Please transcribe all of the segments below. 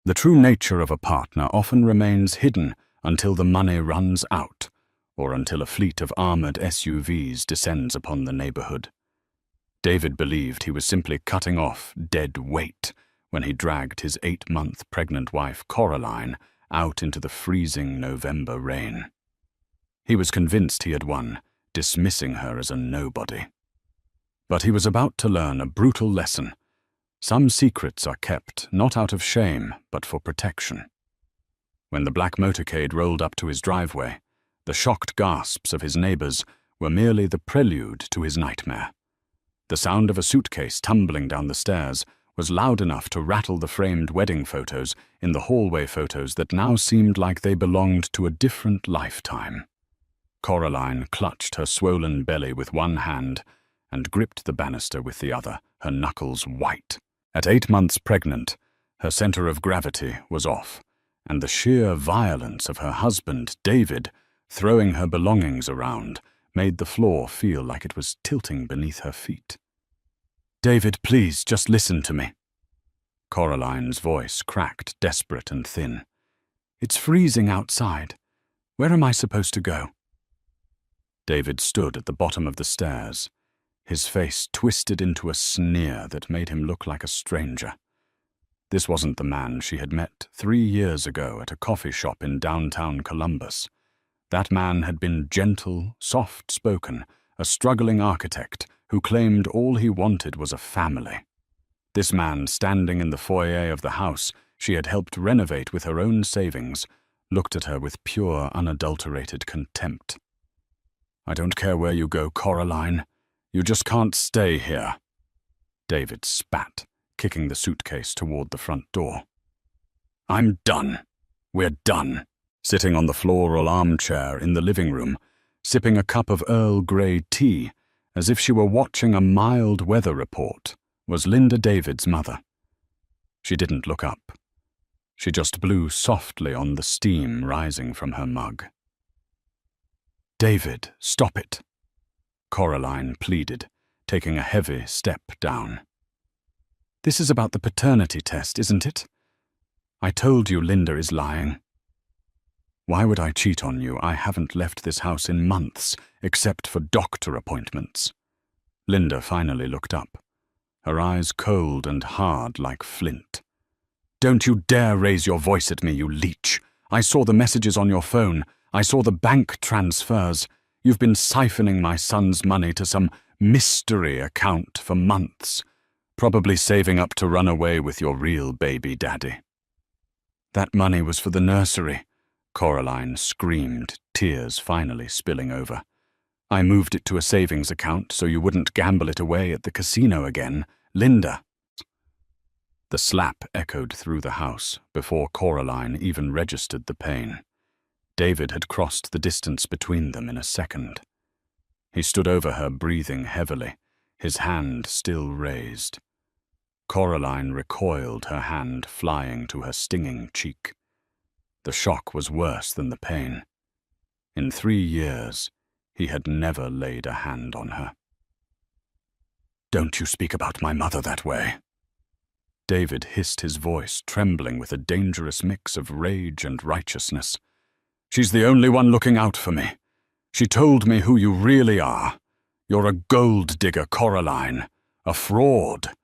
The true nature of a partner often remains hidden until the money runs out, or until a fleet of armored SUVs descends upon the neighborhood. David believed he was simply cutting off dead weight when he dragged his 8-month pregnant wife, Coraline, out into the freezing November rain. He was convinced he had won, dismissing her as a nobody. But he was about to learn a brutal lesson. Some secrets are kept not out of shame, but for protection. When the black motorcade rolled up to his driveway, the shocked gasps of his neighbors were merely the prelude to his nightmare. The sound of a suitcase tumbling down the stairs was loud enough to rattle the framed wedding photos in the hallway photos that now seemed like they belonged to a different lifetime. Coraline clutched her swollen belly with one hand and gripped the banister with the other, her knuckles white. At 8 months pregnant, her center of gravity was off, and the sheer violence of her husband, David, throwing her belongings around, made the floor feel like it was tilting beneath her feet. "David, please, just listen to me." Coraline's voice cracked, desperate and thin. "It's freezing outside. Where am I supposed to go?" David stood at the bottom of the stairs, his face twisted into a sneer that made him look like a stranger. This wasn't the man she had met 3 years ago at a coffee shop in downtown Columbus. That man had been gentle, soft-spoken, a struggling architect who claimed all he wanted was a family. This man, standing in the foyer of the house she had helped renovate with her own savings, looked at her with pure, unadulterated contempt. "I don't care where you go, Coraline. You just can't stay here." David spat, kicking the suitcase toward the front door. "I'm done. We're done." Sitting on the floral armchair in the living room, sipping a cup of Earl Grey tea, as if she were watching a mild weather report, was Linda David's mother. She didn't look up. She just blew softly on the steam rising from her mug. "David, stop it," Coraline pleaded, taking a heavy step down. "This is about the paternity test, isn't it? I told you Linda is lying." "Why would I cheat on you? I haven't left this house in months, except for doctor appointments." Linda finally looked up, her eyes cold and hard like flint. "Don't you dare raise your voice at me, you leech. I saw the messages on your phone. I saw the bank transfers. You've been siphoning my son's money to some mystery account for months, probably saving up to run away with your real baby daddy." "That money was for the nursery," Coraline screamed, tears finally spilling over. "I moved it to a savings account so you wouldn't gamble it away at the casino again. Linda." The slap echoed through the house before Coraline even registered the pain. David had crossed the distance between them in a second. He stood over her, breathing heavily, his hand still raised. Coraline recoiled, her hand flying to her stinging cheek. The shock was worse than the pain. In 3 years, he had never laid a hand on her. "Don't you speak about my mother that way." David hissed, his voice trembling with a dangerous mix of rage and righteousness. "She's the only one looking out for me. She told me who you really are. You're a gold digger, Coraline, a fraud,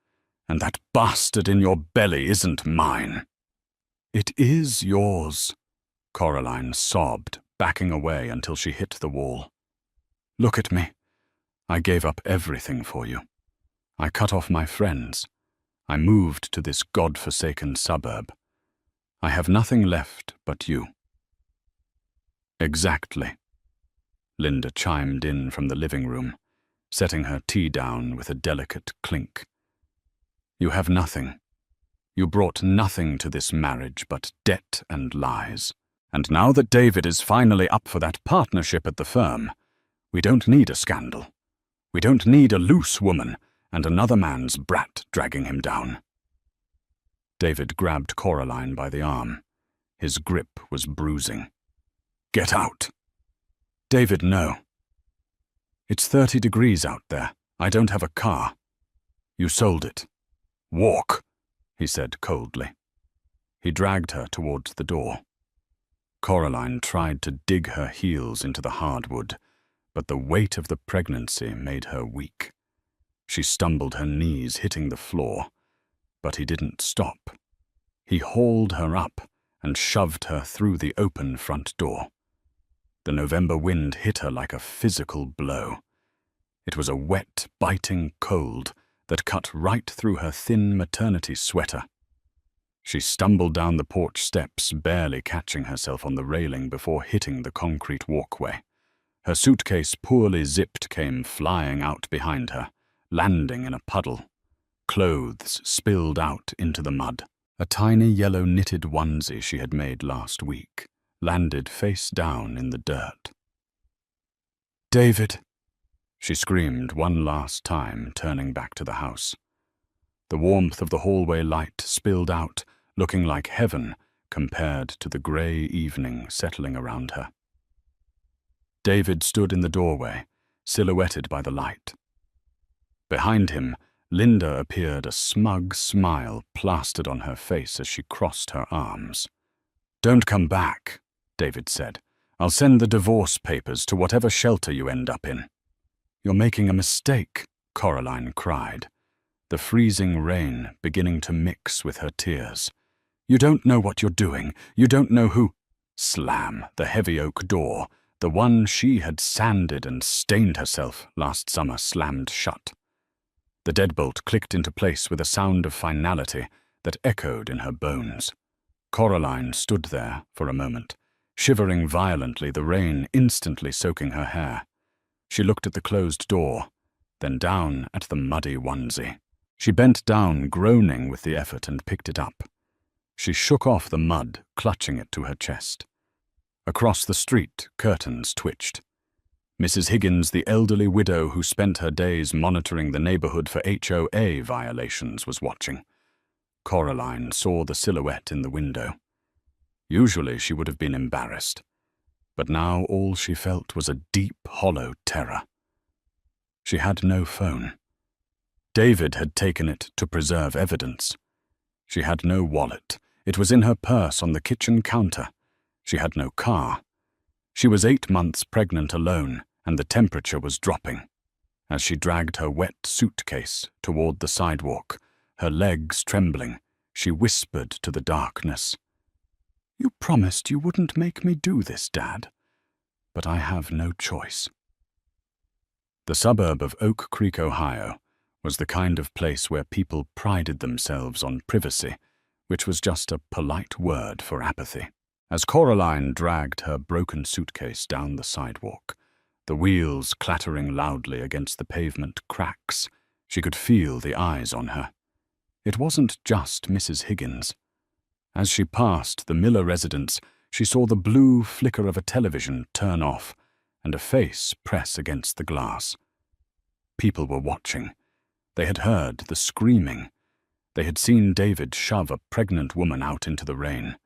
and that bastard in your belly isn't mine." "It is yours," Coraline sobbed, backing away until she hit the wall. "Look at me. I gave up everything for you. I cut off my friends. I moved to this God-forsaken suburb. I have nothing left but you." "Exactly," Linda chimed in from the living room, setting her tea down with a delicate clink. "You have nothing. You brought nothing to this marriage but debt and lies. And now that David is finally up for that partnership at the firm, we don't need a scandal. We don't need a loose woman and another man's brat dragging him down." David grabbed Coraline by the arm. His grip was bruising. "Get out." "David, no. It's 30 degrees out there. I don't have a car. You sold it." "Walk," he said coldly. He dragged her towards the door. Coraline tried to dig her heels into the hardwood, but the weight of the pregnancy made her weak. She stumbled, her knees hitting the floor, but he didn't stop. He hauled her up and shoved her through the open front door. The November wind hit her like a physical blow. It was a wet, biting cold that cut right through her thin maternity sweater. She stumbled down the porch steps, barely catching herself on the railing before hitting the concrete walkway. Her suitcase, poorly zipped, came flying out behind her, landing in a puddle. Clothes spilled out into the mud. A tiny yellow knitted onesie she had made last week landed face down in the dirt. "David!" she screamed one last time, turning back to the house. The warmth of the hallway light spilled out, looking like heaven compared to the grey evening settling around her. David stood in the doorway, silhouetted by the light. Behind him, Linda appeared, a smug smile plastered on her face as she crossed her arms. "Don't come back," David said. "I'll send the divorce papers to whatever shelter you end up in." "You're making a mistake," Coraline cried, the freezing rain beginning to mix with her tears. "You don't know what you're doing. You don't know who—" Slam, the heavy oak door, the one she had sanded and stained herself last summer, slammed shut. The deadbolt clicked into place with a sound of finality that echoed in her bones. Coraline stood there for a moment, shivering violently, the rain instantly soaking her hair. She looked at the closed door, then down at the muddy onesie. She bent down, groaning with the effort, and picked it up. She shook off the mud, clutching it to her chest. Across the street, curtains twitched. Mrs. Higgins, the elderly widow who spent her days monitoring the neighborhood for HOA violations, was watching. Coraline saw the silhouette in the window. Usually she would have been embarrassed, but now all she felt was a deep, hollow terror. She had no phone. David had taken it to preserve evidence. She had no wallet. It was in her purse on the kitchen counter. She had no car. She was 8 months pregnant alone, and the temperature was dropping. As she dragged her wet suitcase toward the sidewalk, her legs trembling, she whispered to the darkness, "You promised you wouldn't make me do this, Dad. But I have no choice." The suburb of Oak Creek, Ohio, was the kind of place where people prided themselves on privacy, which was just a polite word for apathy. As Coraline dragged her broken suitcase down the sidewalk, the wheels clattering loudly against the pavement cracks, she could feel the eyes on her. It wasn't just Mrs. Higgins. As she passed the Miller residence, she saw the blue flicker of a television turn off and a face press against the glass. People were watching. They had heard the screaming. They had seen David shove a pregnant woman out into the rain,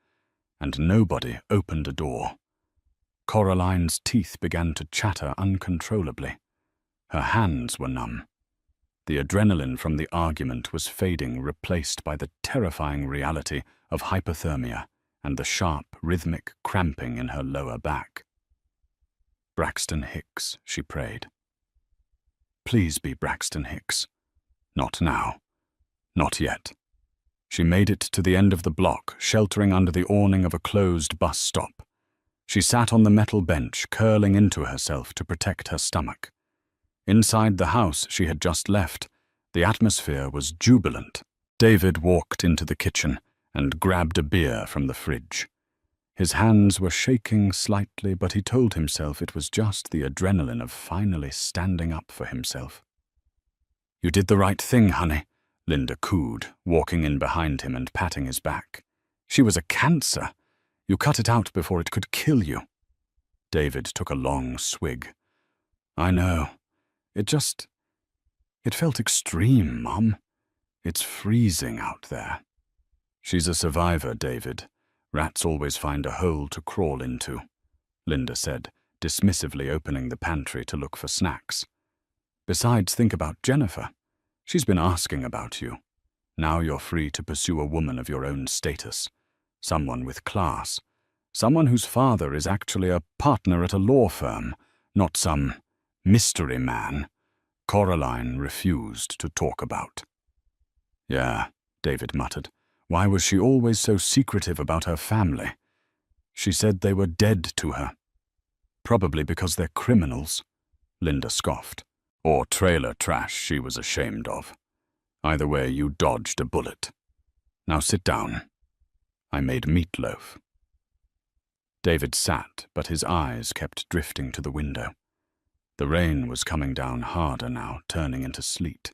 and nobody opened a door. Coraline's teeth began to chatter uncontrollably. Her hands were numb. The adrenaline from the argument was fading, replaced by the terrifying reality of hypothermia and the sharp, rhythmic cramping in her lower back. "Braxton Hicks," she prayed. "Please be Braxton Hicks. Not now. Not yet." She made it to the end of the block, sheltering under the awning of a closed bus stop. She sat on the metal bench, curling into herself to protect her stomach. Inside the house she had just left, the atmosphere was jubilant. David walked into the kitchen and grabbed a beer from the fridge. His hands were shaking slightly, but he told himself it was just the adrenaline of finally standing up for himself. "You did the right thing, honey," Linda cooed, walking in behind him and patting his back. "She was a cancer. You cut it out before it could kill you." David took a long swig. "I know. It felt extreme, Mom. It's freezing out there." "She's a survivor, David. Rats always find a hole to crawl into," Linda said, dismissively opening the pantry to look for snacks. "Besides, think about Jennifer. She's been asking about you. Now you're free to pursue a woman of your own status. Someone with class. Someone whose father is actually a partner at a law firm, not some mystery man Coraline refused to talk about. Yeah, David muttered. Why was she always so secretive about her family? She said they were dead to her. Probably because they're criminals, Linda scoffed. Or trailer trash she was ashamed of. Either way, you dodged a bullet. Now sit down. I made meatloaf. David sat, but his eyes kept drifting to the window. The rain was coming down harder now, turning into sleet.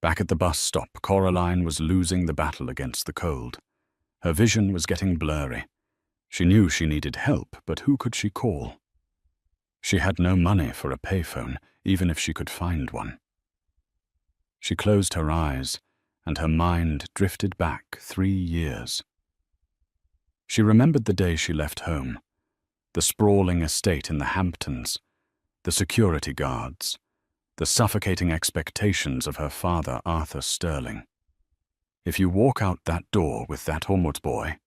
Back at the bus stop, Coraline was losing the battle against the cold. Her vision was getting blurry. She knew she needed help, but who could she call? She had no money for a payphone, even if she could find one. She closed her eyes, and her mind drifted back 3 years. She remembered the day she left home, the sprawling estate in the Hamptons, the security guards, the suffocating expectations of her father, Arthur Sterling. If you walk out that door with that Ormwood boy,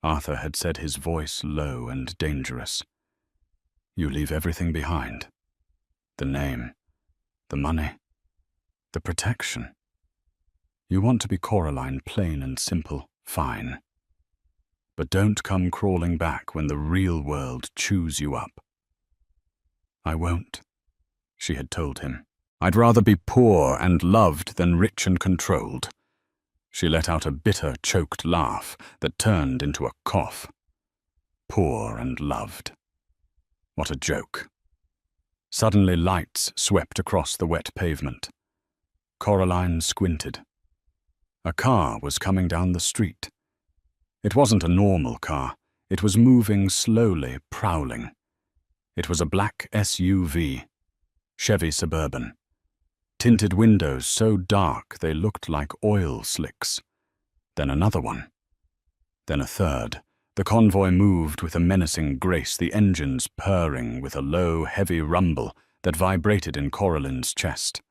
Arthur had said, his voice low and dangerous, you leave everything behind. The name, the money, the protection. You want to be Coraline, plain and simple, fine. But don't come crawling back when the real world chews you up. I won't, she had told him. I'd rather be poor and loved than rich and controlled. She let out a bitter, choked laugh that turned into a cough. Poor and loved. What a joke. Suddenly lights swept across the wet pavement. Coraline squinted. A car was coming down the street. It wasn't a normal car. It was moving slowly, prowling. It was a black SUV, Chevy Suburban. Tinted windows so dark they looked like oil slicks. Then another one. Then a third. The convoy moved with a menacing grace, the engines purring with a low, heavy rumble that vibrated in Coraline's chest.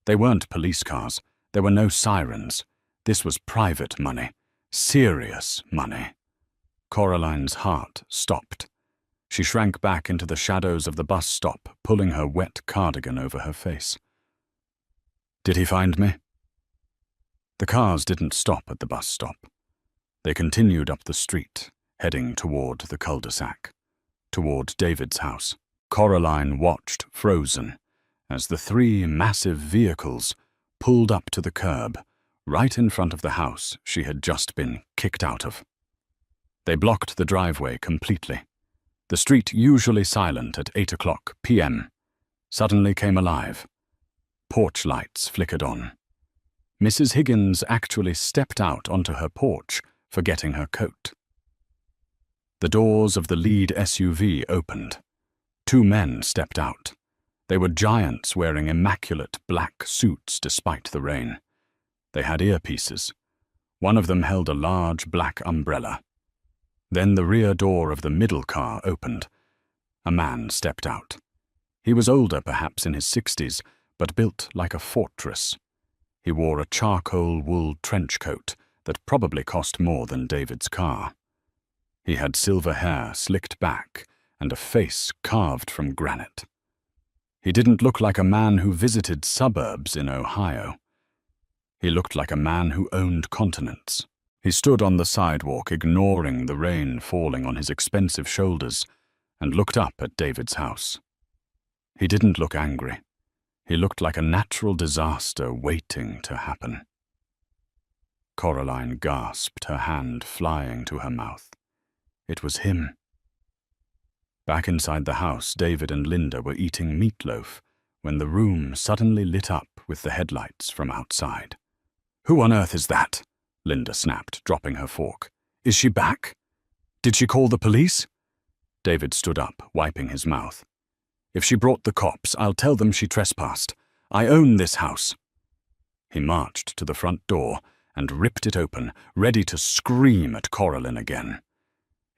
They weren't police cars. There were no sirens. This was private money. Serious money. Coraline's heart stopped. She shrank back into the shadows of the bus stop, pulling her wet cardigan over her face. Did he find me? The cars didn't stop at the bus stop. They continued up the street, heading toward the cul-de-sac, toward David's house. Coraline watched, frozen, as the 3 massive vehicles pulled up to the curb, right in front of the house she had just been kicked out of. They blocked the driveway completely. The street, usually silent at 8 o'clock p.m., suddenly came alive. Porch lights flickered on. Mrs. Higgins actually stepped out onto her porch, forgetting her coat. The doors of the lead SUV opened. 2 men stepped out. They were giants wearing immaculate black suits despite the rain. They had earpieces. One of them held a large black umbrella. Then the rear door of the middle car opened. A man stepped out. He was older, perhaps in his 60s, but built like a fortress. He wore a charcoal wool trench coat that probably cost more than David's car. He had silver hair slicked back and a face carved from granite. He didn't look like a man who visited suburbs in Ohio. He looked like a man who owned continents. He stood on the sidewalk, ignoring the rain falling on his expensive shoulders, and looked up at David's house. He didn't look angry. He looked like a natural disaster waiting to happen. Coraline gasped, her hand flying to her mouth. It was him. Back inside the house, David and Linda were eating meatloaf when the room suddenly lit up with the headlights from outside. "Who on earth is that?" Linda snapped, dropping her fork. "Is she back? Did she call the police?" David stood up, wiping his mouth. "If she brought the cops, I'll tell them she trespassed. I own this house." He marched to the front door and ripped it open, ready to scream at Coraline again.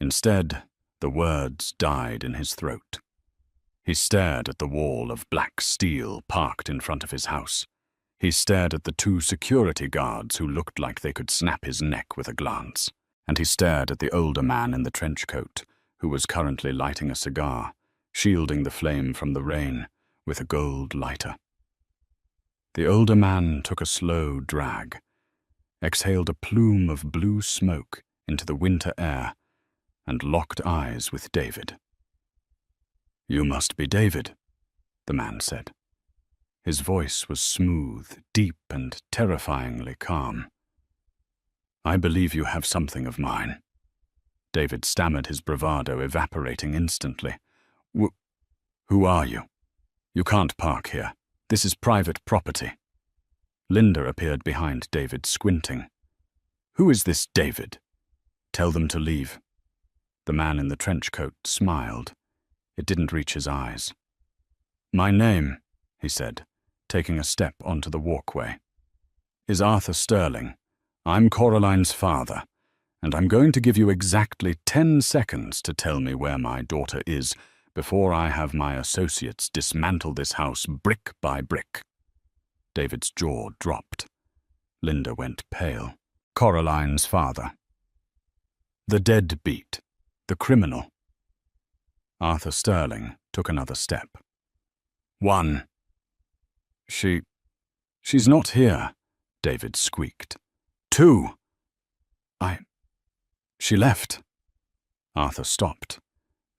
Instead, the words died in his throat. He stared at the wall of black steel parked in front of his house. He stared at the 2 security guards who looked like they could snap his neck with a glance. and he stared at the older man in the trench coat, who was currently lighting a cigar, shielding the flame from the rain with a gold lighter. The older man took a slow drag, exhaled a plume of blue smoke into the winter air, and locked eyes with David. "You must be David," the man said. His voice was smooth, deep, and terrifyingly calm. "I believe you have something of mine." David stammered, his bravado evaporating instantly. Who are you? You can't park here. This is private property." Linda appeared behind David, squinting. "Who is this David? Tell them to leave." The man in the trench coat smiled. It didn't reach his eyes. "My name," he said, taking a step onto the walkway, "is Arthur Sterling. I'm Coraline's father, and I'm going to give you exactly 10 seconds to tell me where my daughter is before I have my associates dismantle this house brick by brick." David's jaw dropped. Linda went pale. Coraline's father. The deadbeat. The criminal. Arthur Sterling took another step. 1. She's not here," David squeaked. 2. She left." Arthur stopped.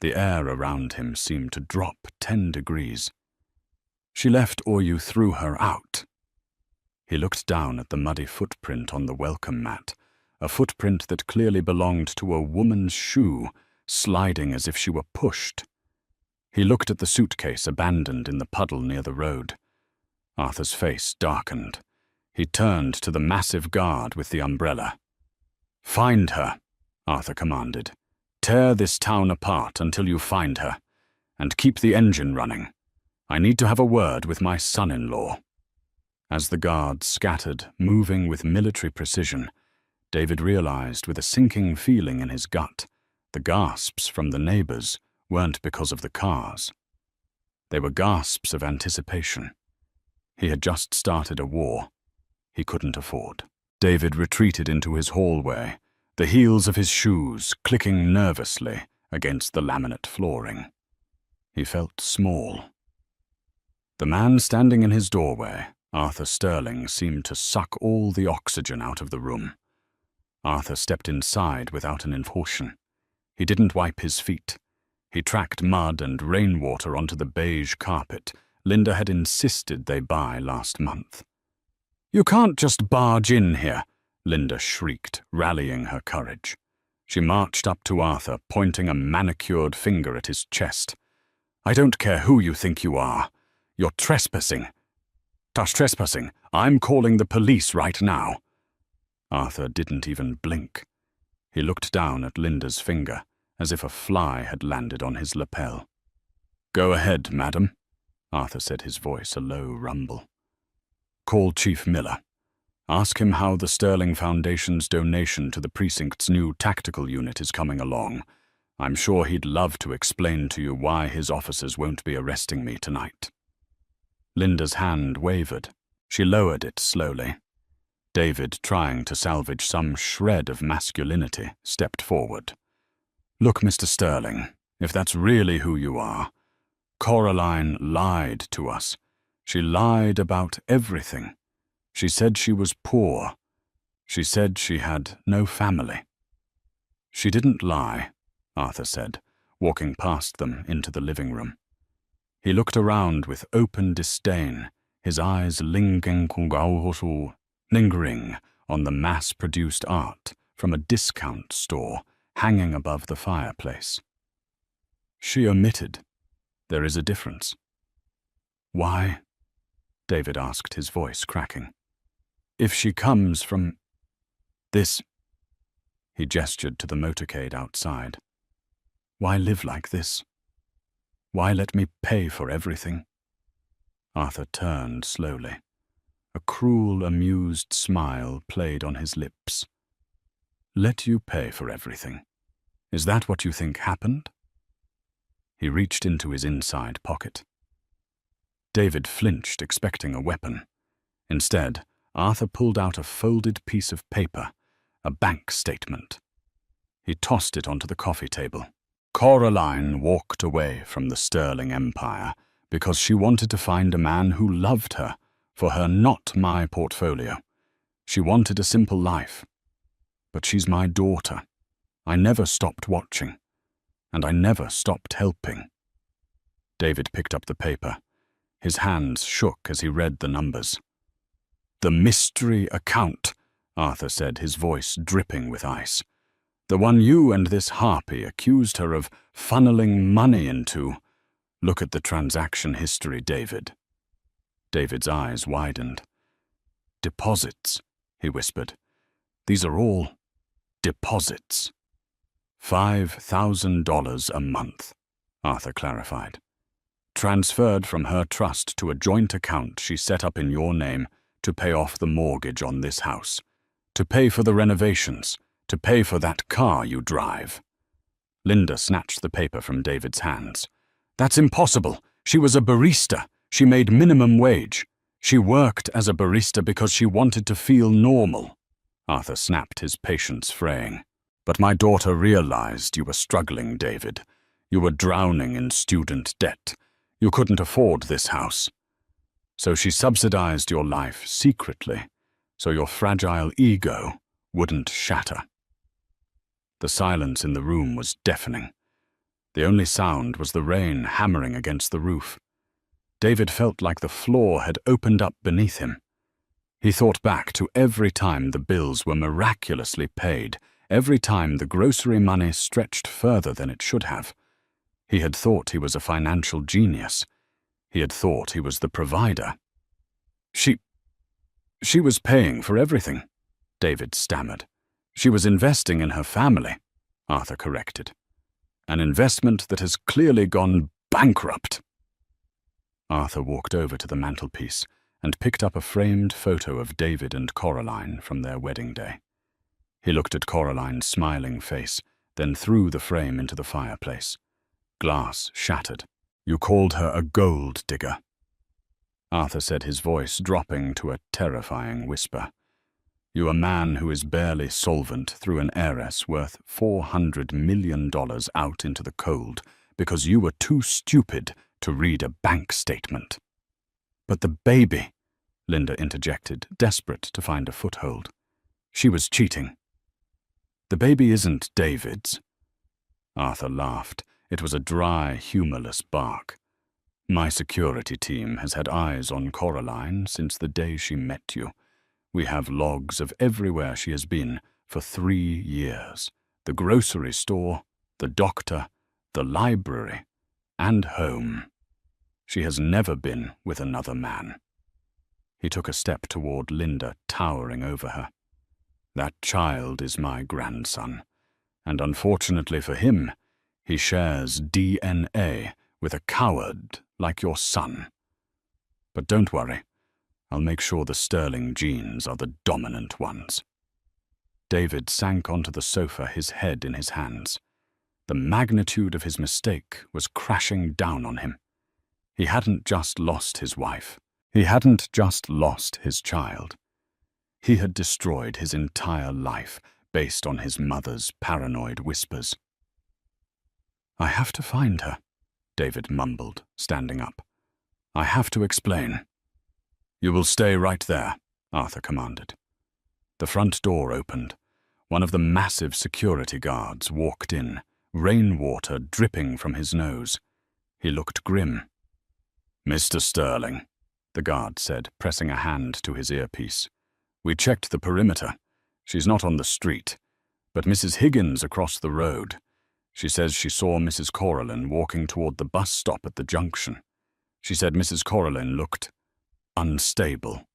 The air around him seemed to drop 10 degrees. "She left, or you threw her out." He looked down at the muddy footprint on the welcome mat, a footprint that clearly belonged to a woman's shoe, sliding as if she were pushed. He looked at the suitcase abandoned in the puddle near the road. Arthur's face darkened. He turned to the massive guard with the umbrella. "Find her," Arthur commanded. "Tear this town apart until you find her, and keep the engine running. I need to have a word with my son-in-law." As the guards scattered, moving with military precision, David realized with a sinking feeling in his gut, the gasps from the neighbors weren't because of the cars. They were gasps of anticipation. He had just started a war he couldn't afford. David retreated into his hallway, the heels of his shoes clicking nervously against the laminate flooring. He felt small. The man standing in his doorway, Arthur Sterling, seemed to suck all the oxygen out of the room. Arthur stepped inside without an caution. He didn't wipe his feet. He tracked mud and rainwater onto the beige carpet Linda had insisted they buy last month. "You can't just barge in here," Linda shrieked, rallying her courage. She marched up to Arthur, pointing a manicured finger at his chest. "I don't care who you think you are. You're trespassing. Trespassing. I'm calling the police right now." Arthur didn't even blink. He looked down at Linda's finger, as if a fly had landed on his lapel. "Go ahead, madam," Arthur said, his voice a low rumble. "Call Chief Miller. Ask him how the Sterling Foundation's donation to the precinct's new tactical unit is coming along. I'm sure he'd love to explain to you why his officers won't be arresting me tonight." Linda's hand wavered. She lowered it slowly. David, trying to salvage some shred of masculinity, stepped forward. "Look, Mr. Sterling, if that's really who you are, Coraline lied to us. She lied about everything. She said she was poor. She said she had no family." "She didn't lie," Arthur said, walking past them into the living room. He looked around with open disdain, his eyes lingering on the mass-produced art from a discount store hanging above the fireplace. "She omitted. There is a difference." "Why?" David asked, his voice cracking. "If she comes from this," he gestured to the motorcade outside, "why live like this? Why let me pay for everything?" Arthur turned slowly. A cruel, amused smile played on his lips. "Let you pay for everything? Is that what you think happened?" He reached into his inside pocket. David flinched, expecting a weapon. Instead, Arthur pulled out a folded piece of paper, a bank statement. He tossed it onto the coffee table. Coraline walked away from the Sterling Empire because she wanted to find a man who loved her for her not my portfolio. She wanted a simple life. But she's my daughter. I never stopped watching, and I never stopped helping. David picked up the paper. His hands shook as he read the numbers. "The mystery account," Arthur said, his voice dripping with ice. "The one you and this harpy accused her of funneling money into. Look at the transaction history, David." David's eyes widened. "Deposits," he whispered. "These are all deposits." $5,000 a month, Arthur clarified. "Transferred from her trust to a joint account she set up in your name to pay off the mortgage on this house, to pay for the renovations, to pay for that car you drive." Linda snatched the paper from David's hands. "That's impossible. She was a barista. She made minimum wage. She worked as a barista because she wanted to feel normal." Arthur snapped, his patience fraying. "But my daughter realized you were struggling, David. You were drowning in student debt. You couldn't afford this house. So she subsidized your life secretly, so your fragile ego wouldn't shatter." The silence in the room was deafening. The only sound was the rain hammering against the roof. David felt like the floor had opened up beneath him. He thought back to every time the bills were miraculously paid, every time the grocery money stretched further than it should have. He had thought he was a financial genius. He had thought he was the provider. She was paying for everything," David stammered. "She was investing in her family," Arthur corrected. "An investment that has clearly gone bankrupt." Arthur walked over to the mantelpiece and picked up a framed photo of David and Coraline from their wedding day. He looked at Coraline's smiling face, then threw the frame into the fireplace. Glass shattered. "You called her a gold digger," Arthur said, his voice dropping to a terrifying whisper. "You a man who is barely solvent threw an heiress worth $400 million out into the cold because you were too stupid to read a bank statement." "But the baby," Linda interjected, desperate to find a foothold. "She was cheating." "The baby isn't David's." Arthur laughed. It was a dry, humorless bark. "My security team has had eyes on Coraline since the day she met you. We have logs of everywhere she has been for 3 years. The grocery store, the doctor, the library, and home. She has never been with another man." He took a step toward Linda, towering over her. "That child is my grandson, and unfortunately for him, he shares DNA with a coward like your son. But don't worry, I'll make sure the Sterling genes are the dominant ones." David sank onto the sofa, his head in his hands. The magnitude of his mistake was crashing down on him. He hadn't just lost his wife. He hadn't just lost his child. He had destroyed his entire life based on his mother's paranoid whispers. "I have to find her," David mumbled, standing up. "I have to explain." "You will stay right there," Arthur commanded. The front door opened. One of the massive security guards walked in, rainwater dripping from his nose. He looked grim. "Mr. Sterling," the guard said, pressing a hand to his earpiece. "We checked the perimeter. She's not on the street, but Mrs. Higgins across the road. She says she saw Mrs. Coraline walking toward the bus stop at the junction. She said Mrs. Coraline looked unstable."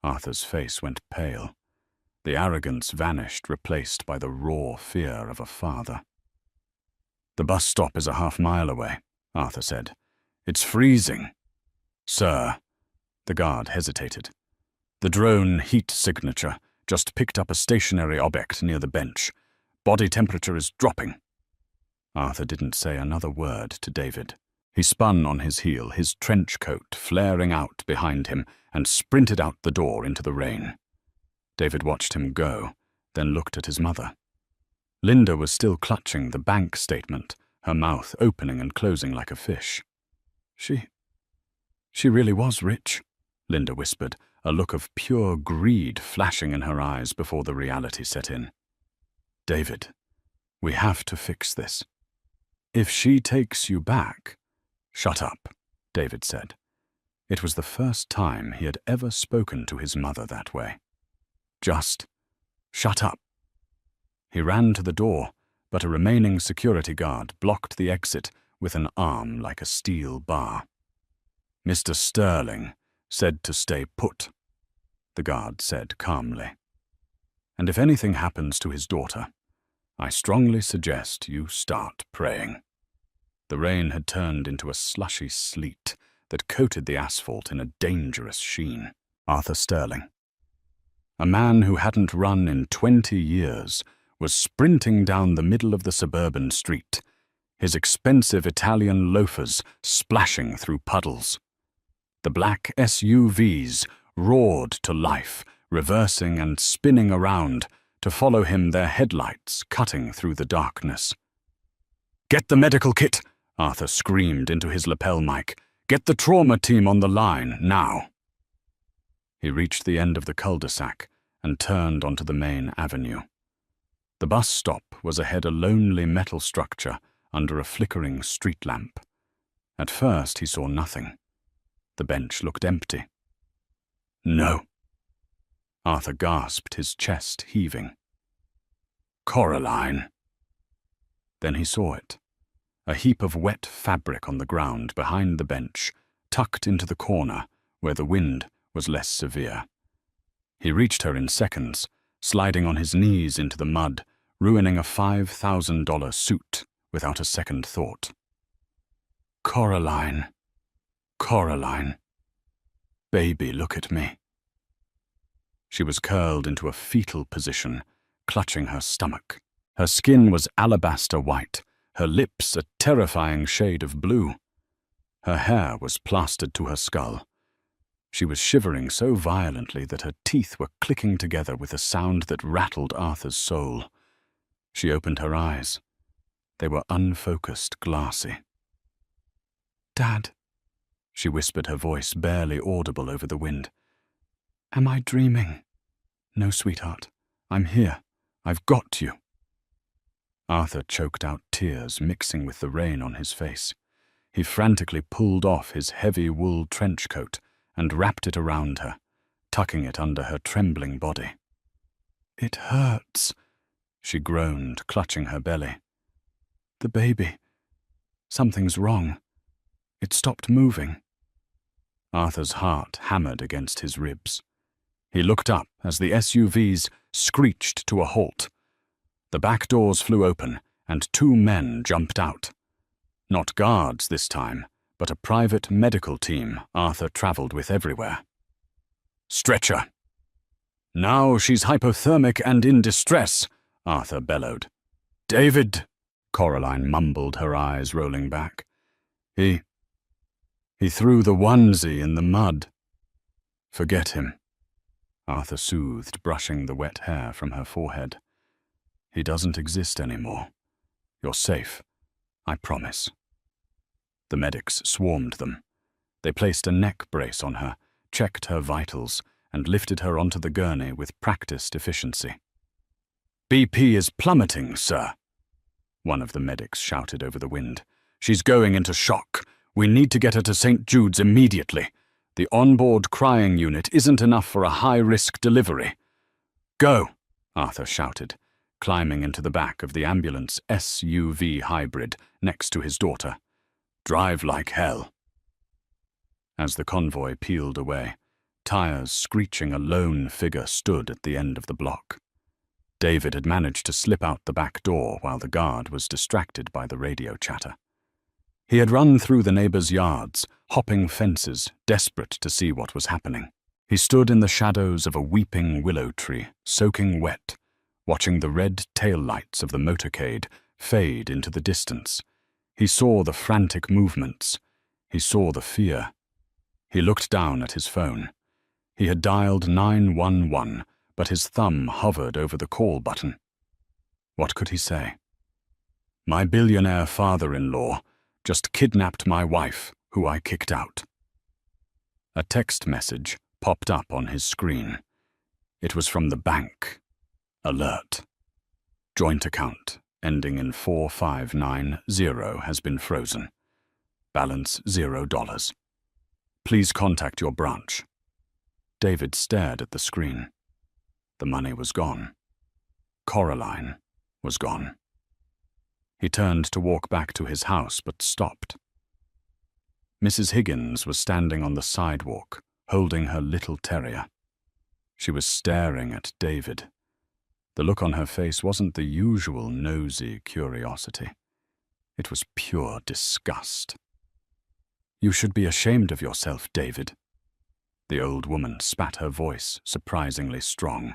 Arthur's face went pale. The arrogance vanished, replaced by the raw fear of a father. "The bus stop is a half-mile away," Arthur said. "It's freezing." "Sir," the guard hesitated. "The drone heat signature just picked up a stationary object near the bench. Body temperature is dropping." Arthur didn't say another word to David. He spun on his heel, his trench coat flaring out behind him, and sprinted out the door into the rain. David watched him go, then looked at his mother. Linda was still clutching the bank statement, her mouth opening and closing like a fish. She really was rich, Linda whispered, a look of pure greed flashing in her eyes before the reality set in. David, we have to fix this. If she takes you back— Shut up, David said. It was the first time he had ever spoken to his mother that way. Just shut up. He ran to the door, but a remaining security guard blocked the exit with an arm like a steel bar. Mr. Sterling said to stay put, the guard said calmly. And if anything happens to his daughter, I strongly suggest you start praying. The rain had turned into a slushy sleet that coated the asphalt in a dangerous sheen. Arthur Sterling, a man who hadn't run in 20 years, was sprinting down the middle of the suburban street, his expensive Italian loafers splashing through puddles. The black SUVs roared to life, reversing and spinning around to follow him, their headlights cutting through the darkness. "Get the medical kit!" Arthur screamed into his lapel mic. "Get the trauma team on the line, now!" He reached the end of the cul-de-sac and turned onto the main avenue. The bus stop was ahead, a lonely metal structure under a flickering street lamp. At first he saw nothing. The bench looked empty. "No!" Arthur gasped, his chest heaving. "Coraline!" Then he saw it. A heap of wet fabric on the ground behind the bench, tucked into the corner where the wind was less severe. He reached her in seconds, sliding on his knees into the mud, ruining a $5,000 suit without a second thought. "Coraline, Coraline, baby, look at me." She was curled into a fetal position, clutching her stomach. Her skin was alabaster white, her lips a terrifying shade of blue. Her hair was plastered to her skull. She was shivering so violently that her teeth were clicking together with a sound that rattled Arthur's soul. She opened her eyes. They were unfocused, glassy. "Dad," she whispered, her voice barely audible over the wind. "Am I dreaming?" "No, sweetheart. I'm here. I've got you." Arthur choked out tears mixing with the rain on his face. He frantically pulled off his heavy wool trench coat and wrapped it around her, tucking it under her trembling body. "It hurts," she groaned, clutching her belly. "The baby. Something's wrong. It stopped moving." Arthur's heart hammered against his ribs. He looked up as the SUVs screeched to a halt. The back doors flew open, and 2 men jumped out. Not guards this time, but a private medical team Arthur traveled with everywhere. "Stretcher!" "Now she's hypothermic and in distress," Arthur bellowed. "David," Coraline mumbled, her eyes rolling back. He threw the onesie in the mud." "Forget him," Arthur soothed, brushing the wet hair from her forehead. "He doesn't exist anymore. You're safe, I promise." The medics swarmed them. They placed a neck brace on her, checked her vitals, and lifted her onto the gurney with practiced efficiency. "BP is plummeting, sir," one of the medics shouted over the wind. "She's going into shock. We need to get her to St. Jude's immediately. The onboard crying unit isn't enough for a high-risk delivery." "Go," Arthur shouted, climbing into the back of the ambulance SUV hybrid next to his daughter. "Drive like hell." As the convoy peeled away, tires screeching, a lone figure stood at the end of the block. David had managed to slip out the back door while the guard was distracted by the radio chatter. He had run through the neighbors' yards, hopping fences, desperate to see what was happening. He stood in the shadows of a weeping willow tree, soaking wet, watching the red taillights of the motorcade fade into the distance. He saw the frantic movements. He saw the fear. He looked down at his phone. He had dialed 911, but his thumb hovered over the call button. What could he say? My billionaire father-in-law just kidnapped my wife, who I kicked out. A text message popped up on his screen. It was from the bank. Alert. Joint account ending in 4590 has been frozen. Balance $0. Please contact your branch. David stared at the screen. The money was gone. Coraline was gone. He turned to walk back to his house, but stopped. Mrs. Higgins was standing on the sidewalk, holding her little terrier. She was staring at David. The look on her face wasn't the usual nosy curiosity. It was pure disgust. You should be ashamed of yourself, David. The old woman spat her voice surprisingly strong.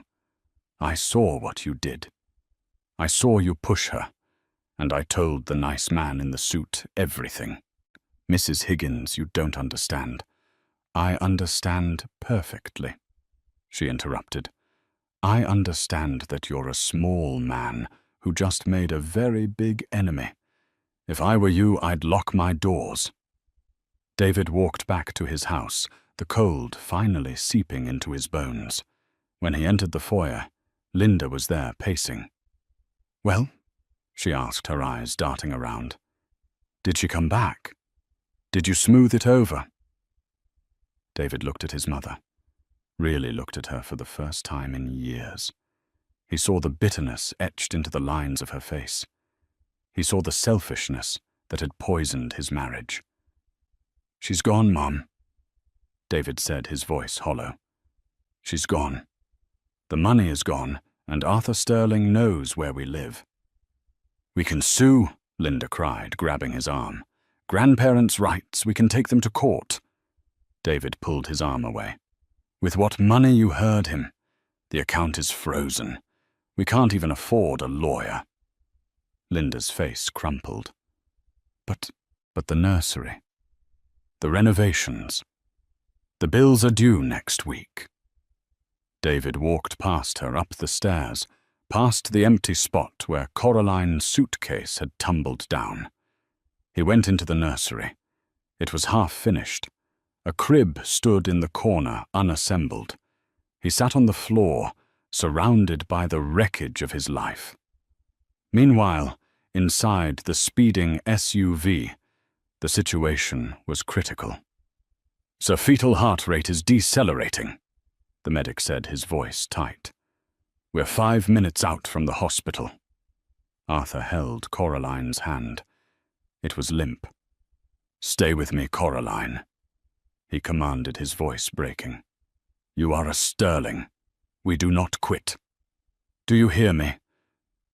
I saw what you did. I saw you push her, and I told the nice man in the suit everything. Mrs. Higgins, you don't understand. I understand perfectly, she interrupted. I understand that you're a small man who just made a very big enemy. If I were you, I'd lock my doors. David walked back to his house, the cold finally seeping into his bones. When he entered the foyer, Linda was there pacing. Well? She asked, her eyes darting around. Did she come back? Did you smooth it over? David looked at his mother, really looked at her for the first time in years. He saw the bitterness etched into the lines of her face. He saw the selfishness that had poisoned his marriage. She's gone, Mom, David said, his voice hollow. She's gone. The money is gone, and Arthur Sterling knows where we live. We can sue, Linda cried, grabbing his arm. Grandparents' rights, we can take them to court. David pulled his arm away. With what money you heard him. The account is frozen. We can't even afford a lawyer. Linda's face crumpled. But the nursery. The renovations. The bills are due next week. David walked past her up the stairs, past the empty spot where Coraline's suitcase had tumbled down. He went into the nursery. It was half finished. A crib stood in the corner, unassembled. He sat on the floor, surrounded by the wreckage of his life. Meanwhile, inside the speeding SUV, the situation was critical. Sir, fetal heart rate is decelerating, the medic said, his voice tight. We're 5 minutes out from the hospital. Arthur held Coraline's hand. It was limp. Stay with me, Coraline, he commanded, his voice breaking. You are a Sterling. We do not quit. Do you hear me?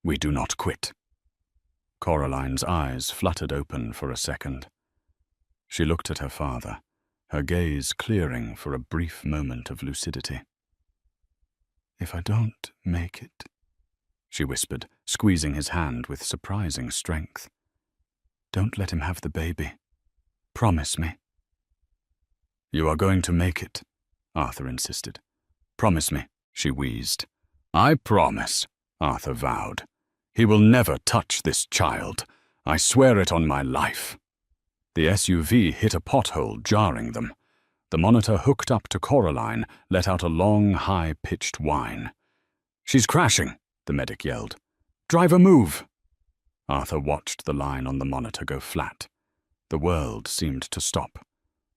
We do not quit. Coraline's eyes fluttered open for a second. She looked at her father, her gaze clearing for a brief moment of lucidity. If I don't make it, she whispered, squeezing his hand with surprising strength. Don't let him have the baby. Promise me. You are going to make it, Arthur insisted. Promise me, she wheezed. I promise, Arthur vowed. He will never touch this child. I swear it on my life. The SUV hit a pothole, jarring them. The monitor hooked up to Coraline let out a long, high-pitched whine. She's crashing, the medic yelled. Driver, move! Arthur watched the line on the monitor go flat. The world seemed to stop.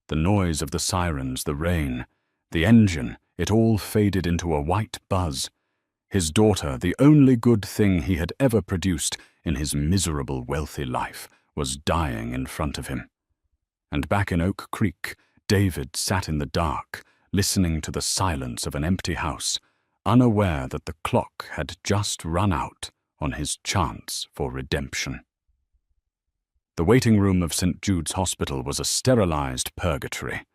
The noise of the sirens, the rain, the engine, it all faded into a white buzz. His daughter, the only good thing he had ever produced in his miserable, wealthy life, was dying in front of him. And back in Oak Creek, David sat in the dark, listening to the silence of an empty house, unaware that the clock had just run out on his chance for redemption. The waiting room of St. Jude's Hospital was a sterilized purgatory.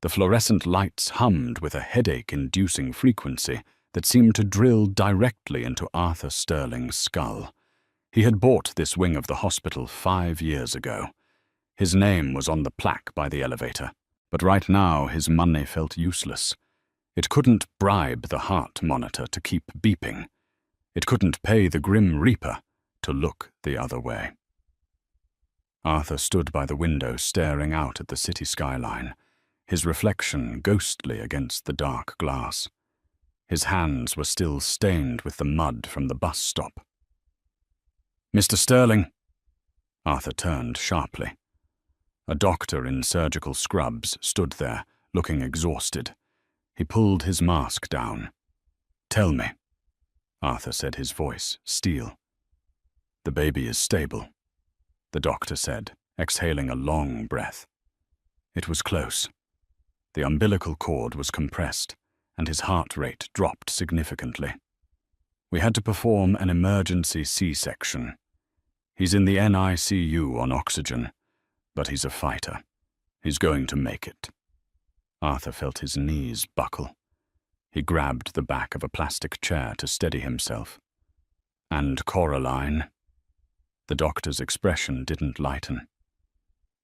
The fluorescent lights hummed with a headache-inducing frequency that seemed to drill directly into Arthur Sterling's skull. He had bought this wing of the hospital 5 years ago. His name was on the plaque by the elevator, but right now his money felt useless. It couldn't bribe the heart monitor to keep beeping. It couldn't pay the Grim Reaper to look the other way. Arthur stood by the window staring out at the city skyline, his reflection ghostly against the dark glass. His hands were still stained with the mud from the bus stop. "Mr. Sterling!" Arthur turned sharply. A doctor in surgical scrubs stood there, looking exhausted. He pulled his mask down. "Tell me," Arthur said, his voice steel. "The baby is stable," the doctor said, exhaling a long breath. It was close. The umbilical cord was compressed, and his heart rate dropped significantly. "We had to perform an emergency C-section. He's in the NICU on oxygen, but he's a fighter. He's going to make it." Arthur felt his knees buckle. He grabbed the back of a plastic chair to steady himself. "And Coraline?" The doctor's expression didn't lighten.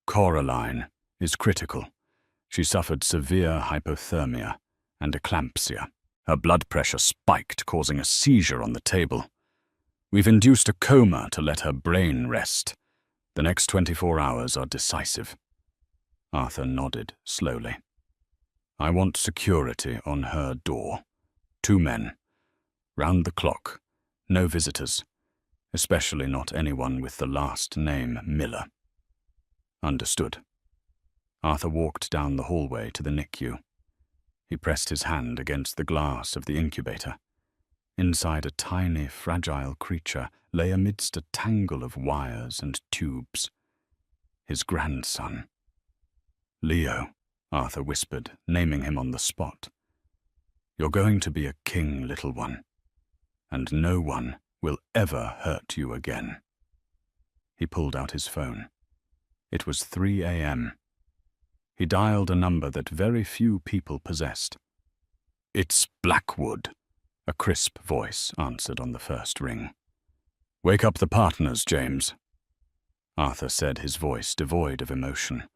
"Coraline is critical. She suffered severe hypothermia and eclampsia. Her blood pressure spiked, causing a seizure on the table. We've induced a coma to let her brain rest. The next 24 hours are decisive." Arthur nodded slowly. "I want security on her door. 2 men. Round the clock. No visitors. Especially not anyone with the last name Miller." "Understood." Arthur walked down the hallway to the NICU. He pressed his hand against the glass of the incubator. Inside, a tiny, fragile creature lay amidst a tangle of wires and tubes. His grandson. "Leo," Arthur whispered, naming him on the spot. "You're going to be a king, little one, and no one will ever hurt you again." He pulled out his phone. It was 3 a.m. He dialed a number that very few people possessed. "It's Blackwood," a crisp voice answered on the first ring. "Wake up the partners, James," Arthur said, his voice devoid of emotion.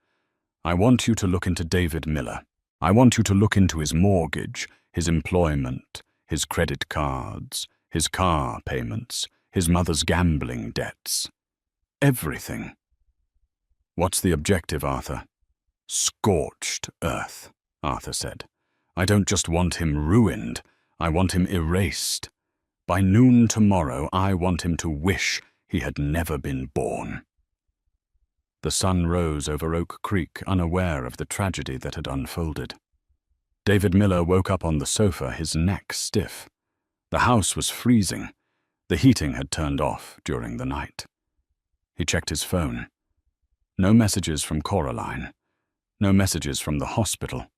"I want you to look into David Miller. I want you to look into his mortgage, his employment, his credit cards, his car payments, his mother's gambling debts. Everything." "What's the objective, Arthur?" "Scorched earth," Arthur said. "I don't just want him ruined, I want him erased. By noon tomorrow, I want him to wish he had never been born." The sun rose over Oak Creek, unaware of the tragedy that had unfolded. David Miller woke up on the sofa, his neck stiff. The house was freezing. The heating had turned off during the night. He checked his phone. No messages from Coraline. No messages from the hospital.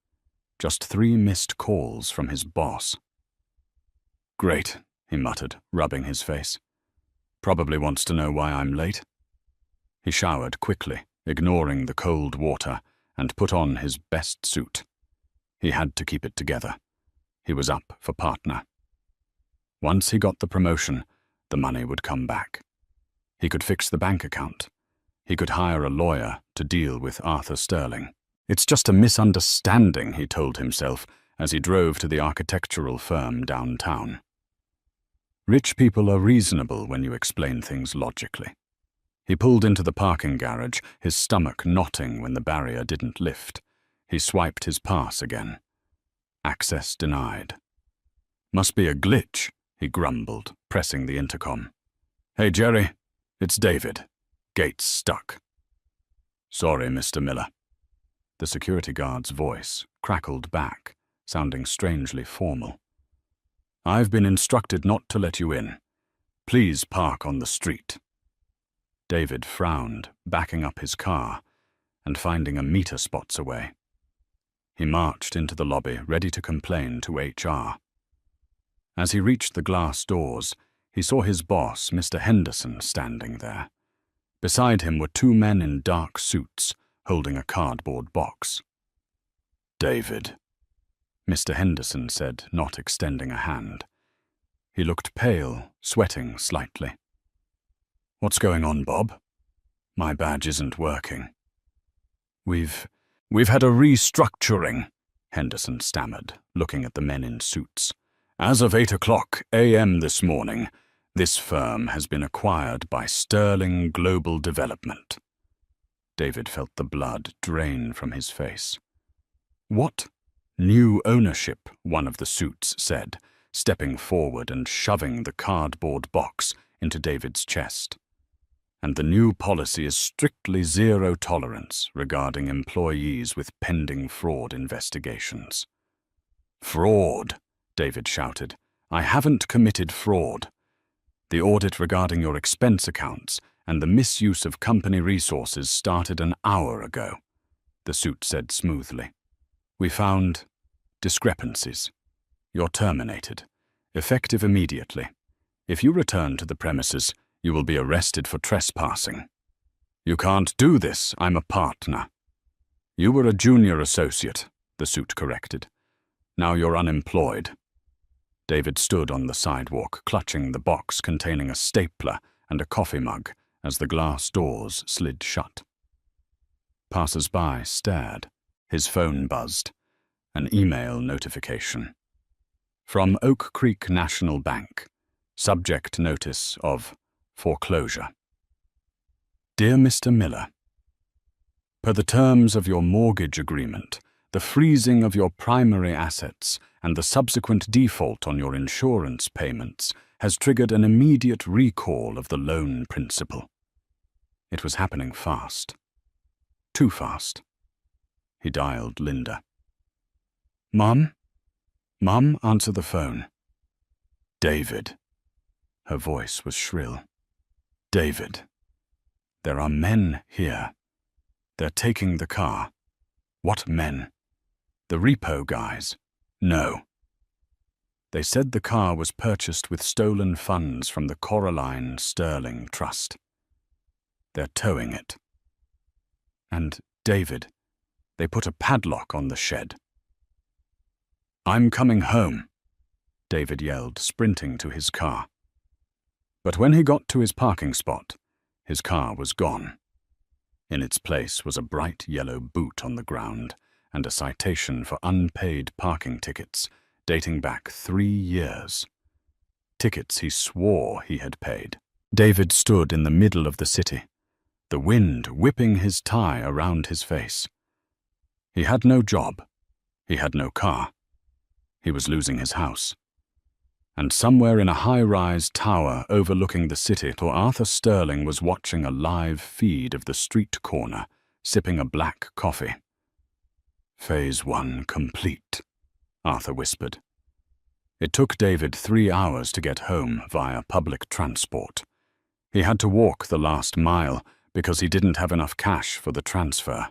Just 3 missed calls from his boss. "Great," he muttered, rubbing his face. "Probably wants to know why I'm late." He showered quickly, ignoring the cold water, and put on his best suit. He had to keep it together. He was up for partner. Once he got the promotion, the money would come back. He could fix the bank account. He could hire a lawyer to deal with Arthur Sterling. "It's just a misunderstanding," he told himself as he drove to the architectural firm downtown. Rich people are reasonable when you explain things logically. He pulled into the parking garage, his stomach knotting when the barrier didn't lift. He swiped his pass again. Access denied. "Must be a glitch," he grumbled, pressing the intercom. "Hey, Jerry, it's David. Gate's stuck." "Sorry, Mr. Miller." The security guard's voice crackled back, sounding strangely formal. "I've been instructed not to let you in. Please park on the street." David frowned, backing up his car and finding a meter spots away. He marched into the lobby, ready to complain to HR. As he reached the glass doors, he saw his boss, Mr. Henderson, standing there. Beside him were 2 men in dark suits, holding a cardboard box. "David," Mr. Henderson said, not extending a hand. He looked pale, sweating slightly. "What's going on, Bob? My badge isn't working." We've had a restructuring," Henderson stammered, looking at the men in suits. "As of 8 o'clock a.m. this morning, This firm has been acquired by Sterling Global Development. David felt the blood drain from his face. What? New ownership, one of the suits said, stepping forward and shoving the cardboard box into David's chest. And the new policy is strictly zero tolerance regarding employees with pending fraud investigations. Fraud, David shouted. I haven't committed fraud. The audit regarding your expense accounts and the misuse of company resources started an hour ago, the suit said smoothly. We found discrepancies. You're terminated, effective immediately. If you return to the premises, you will be arrested for trespassing. You can't do this, I'm a partner. You were a junior associate, the suit corrected. Now you're unemployed. David stood on the sidewalk, clutching the box containing a stapler and a coffee mug as the glass doors slid shut. Passers-by stared. His phone buzzed. An email notification. From Oak Creek National Bank. Subject notice of foreclosure. Dear Mr. Miller, per the terms of your mortgage agreement, the freezing of your primary assets and the subsequent default on your insurance payments has triggered an immediate recall of the loan principal. It was happening fast. Too fast. He dialed Linda. Mum? Mum, answer the phone. David. Her voice was shrill. David. There are men here. They're taking the car. What men? The repo guys. No. They said the car was purchased with stolen funds from the Coraline Sterling Trust. They're towing it. And, David, they put a padlock on the shed. I'm coming home, David yelled, sprinting to his car. But when he got to his parking spot, his car was gone. In its place was a bright yellow boot on the ground and a citation for unpaid parking tickets dating back 3 years. Tickets he swore he had paid. David stood in the middle of the city, the wind whipping his tie around his face. He had no job. He had no car. He was losing his house. And somewhere in a high-rise tower overlooking the city, Arthur Sterling was watching a live feed of the street corner, sipping a black coffee. Phase 1 complete, Arthur whispered. It took David 3 hours to get home via public transport. He had to walk the last mile because he didn't have enough cash for the transfer.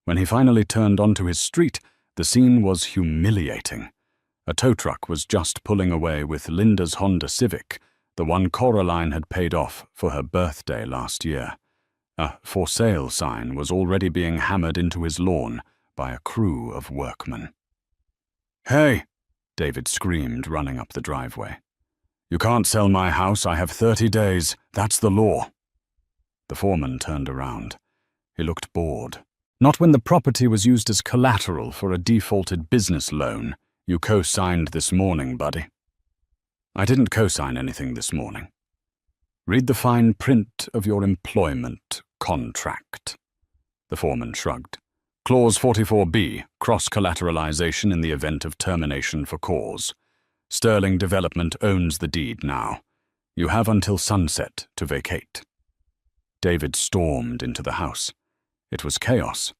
When he finally turned onto his street, the scene was humiliating. A tow truck was just pulling away with Linda's Honda Civic, the one Coraline had paid off for her birthday last year. A for sale sign was already being hammered into his lawn by a crew of workmen. Hey, David screamed, running up the driveway. You can't sell my house. I have 30 days. That's the law. The foreman turned around. He looked bored. Not when the property was used as collateral for a defaulted business loan. You co-signed this morning, buddy. I didn't co-sign anything this morning. Read the fine print of your employment contract. The foreman shrugged. Clause 44B, cross-collateralization in the event of termination for cause. Sterling Development owns the deed now. You have until sunset to vacate. David stormed into the house. It was chaos.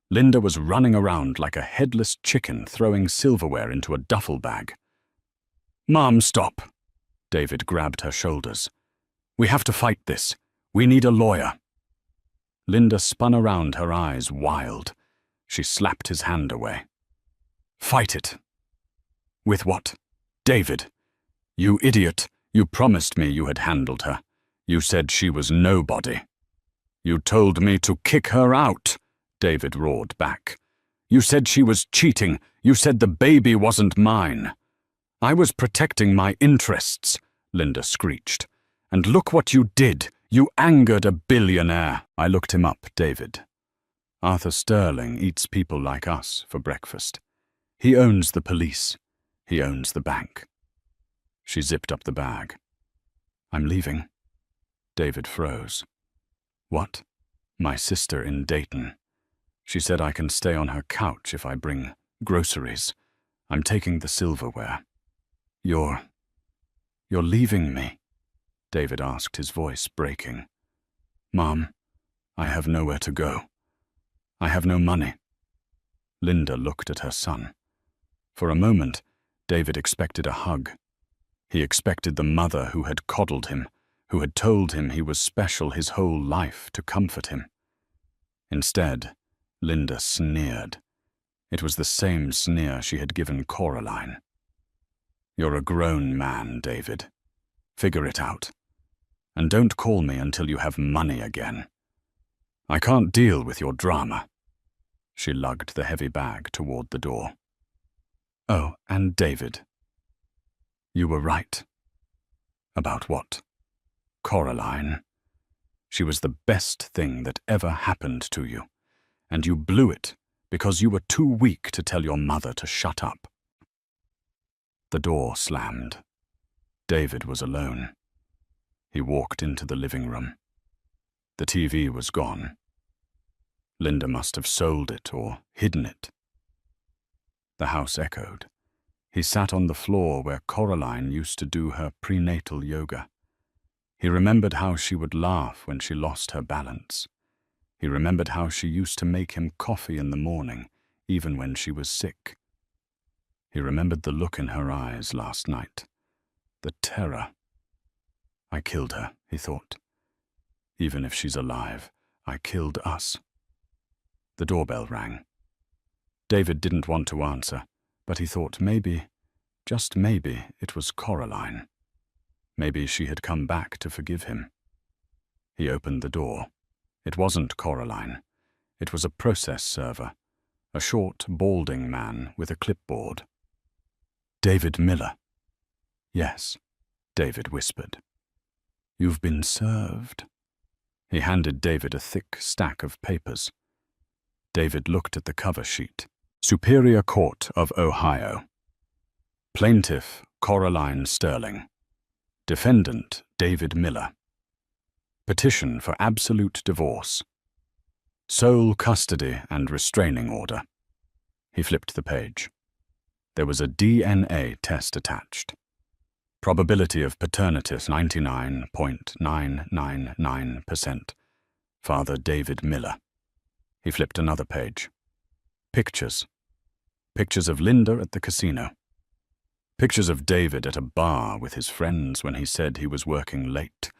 Linda was running around like a headless chicken throwing silverware into a duffel bag. Mom, stop. David grabbed her shoulders. We have to fight this. We need a lawyer. Linda spun around, her eyes wild. She slapped his hand away. Fight it. With what? David. You idiot. You promised me you had handled her. You said she was nobody. You told me to kick her out. David roared back. You said she was cheating. You said the baby wasn't mine. I was protecting my interests, Linda screeched. And look what you did. You angered a billionaire. I looked him up, David. Arthur Sterling eats people like us for breakfast. He owns the police. He owns the bank. She zipped up the bag. I'm leaving. David froze. What? My sister in Dayton. She said I can stay on her couch if I bring groceries. I'm taking the silverware. You're leaving me? David asked, his voice breaking. Mom, I have nowhere to go. I have no money. Linda looked at her son. For a moment, David expected a hug. He expected the mother who had coddled him, who had told him he was special his whole life, to comfort him. Instead, Linda sneered. It was the same sneer she had given Coraline. You're a grown man, David. Figure it out. And don't call me until you have money again. I can't deal with your drama. She lugged the heavy bag toward the door. Oh, and David. You were right. About what? Coraline. She was the best thing that ever happened to you, and you blew it because you were too weak to tell your mother to shut up. The door slammed. David was alone. He walked into the living room. The TV was gone. Linda must have sold it or hidden it. The house echoed. He sat on the floor where Coraline used to do her prenatal yoga. He remembered how she would laugh when she lost her balance. He remembered how she used to make him coffee in the morning, even when she was sick. He remembered the look in her eyes last night. The terror. I killed her, he thought. Even if she's alive, I killed us. The doorbell rang. David didn't want to answer, but he thought maybe, just maybe, it was Coraline. Maybe she had come back to forgive him. He opened the door. It wasn't Coraline. It was a process server, a short, balding man with a clipboard. David Miller. Yes, David whispered. You've been served. He handed David a thick stack of papers. David looked at the cover sheet. Superior Court of Ohio. Plaintiff Coraline Sterling. Defendant David Miller. Petition for absolute divorce. Sole custody and restraining order. He flipped the page. There was a DNA test attached. Probability of paternity 99.999%. Father David Miller. He flipped another page. Pictures. Pictures of Linda at the casino. Pictures of David at a bar with his friends when he said he was working late.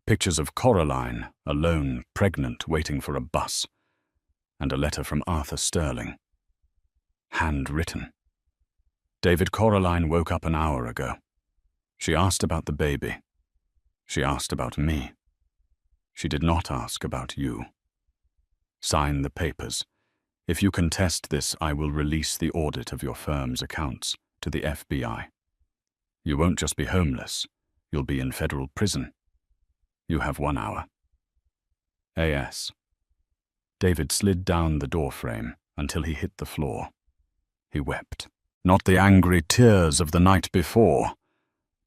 Pictures of Coraline, alone, pregnant, waiting for a bus. And a letter from Arthur Sterling. Handwritten. David, Coraline woke up an hour ago. She asked about the baby. She asked about me. She did not ask about you. Sign the papers. If you contest this, I will release the audit of your firm's accounts to the FBI. You won't just be homeless. You'll be in federal prison. You have 1 hour. A.S. David slid down the doorframe until he hit the floor. He wept. Not the angry tears of the night before,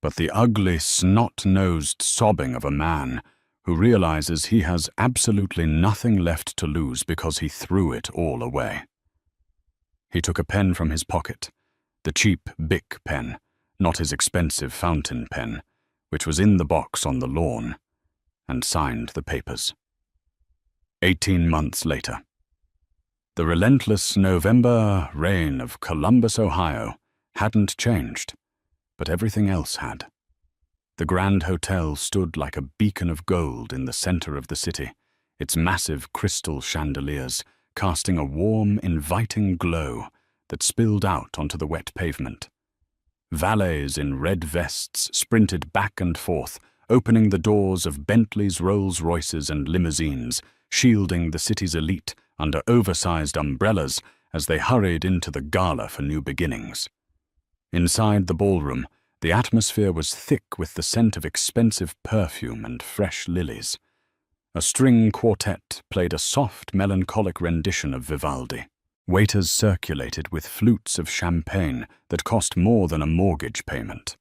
but the ugly, snot-nosed sobbing of a man who realizes he has absolutely nothing left to lose because he threw it all away. He took a pen from his pocket, the cheap Bic pen, not his expensive fountain pen, which was in the box on the lawn, and signed the papers. 18 months later. The relentless November rain of Columbus, Ohio, hadn't changed, but everything else had. The Grand Hotel stood like a beacon of gold in the center of the city, its massive crystal chandeliers casting a warm, inviting glow that spilled out onto the wet pavement. Valets in red vests sprinted back and forth, opening the doors of Bentleys, Rolls-Royces, and limousines, shielding the city's elite under oversized umbrellas as they hurried into the gala for new beginnings. Inside the ballroom, the atmosphere was thick with the scent of expensive perfume and fresh lilies. A string quartet played a soft, melancholic rendition of Vivaldi. Waiters circulated with flutes of champagne that cost more than a mortgage payment.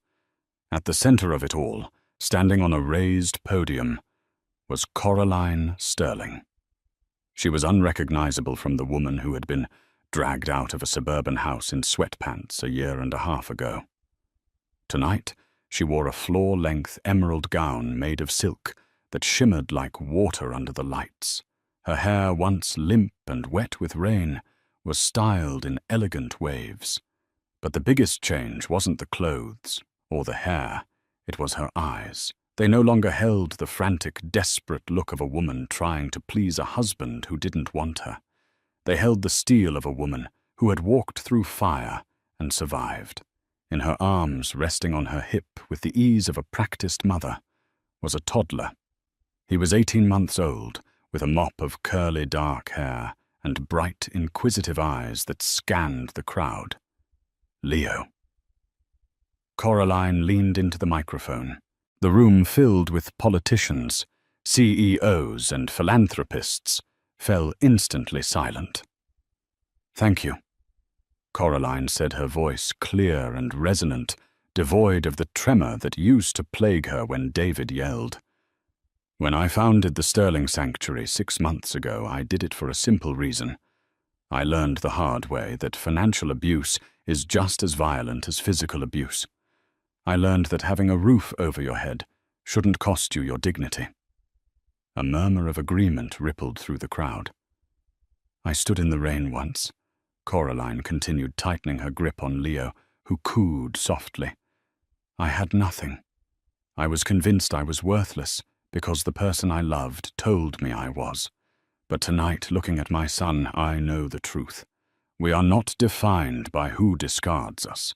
At the center of it all, Standing on a raised podium was Coraline Sterling. She was unrecognizable from the woman who had been dragged out of a suburban house in sweatpants a year and a half ago. Tonight, she wore a floor-length emerald gown made of silk that shimmered like water under the lights. Her hair, once limp and wet with rain, was styled in elegant waves. But the biggest change wasn't the clothes or the hair, it was her eyes. They no longer held the frantic, desperate look of a woman trying to please a husband who didn't want her. They held the steel of a woman who had walked through fire and survived. In her arms, resting on her hip with the ease of a practiced mother, was a toddler. He was 18 months old, with a mop of curly dark hair and bright, inquisitive eyes that scanned the crowd. Leo. Coraline leaned into the microphone. The room, filled with politicians, CEOs, and philanthropists, fell instantly silent. "Thank you," Coraline said, her voice clear and resonant, devoid of the tremor that used to plague her when David yelled. "When I founded the Sterling Sanctuary 6 months ago, I did it for a simple reason. I learned the hard way that financial abuse is just as violent as physical abuse. I learned that having a roof over your head shouldn't cost you your dignity." A murmur of agreement rippled through the crowd. "I stood in the rain once," Coraline continued, tightening her grip on Leo, who cooed softly. "I had nothing. I was convinced I was worthless because the person I loved told me I was. But tonight, looking at my son, I know the truth. We are not defined by who discards us.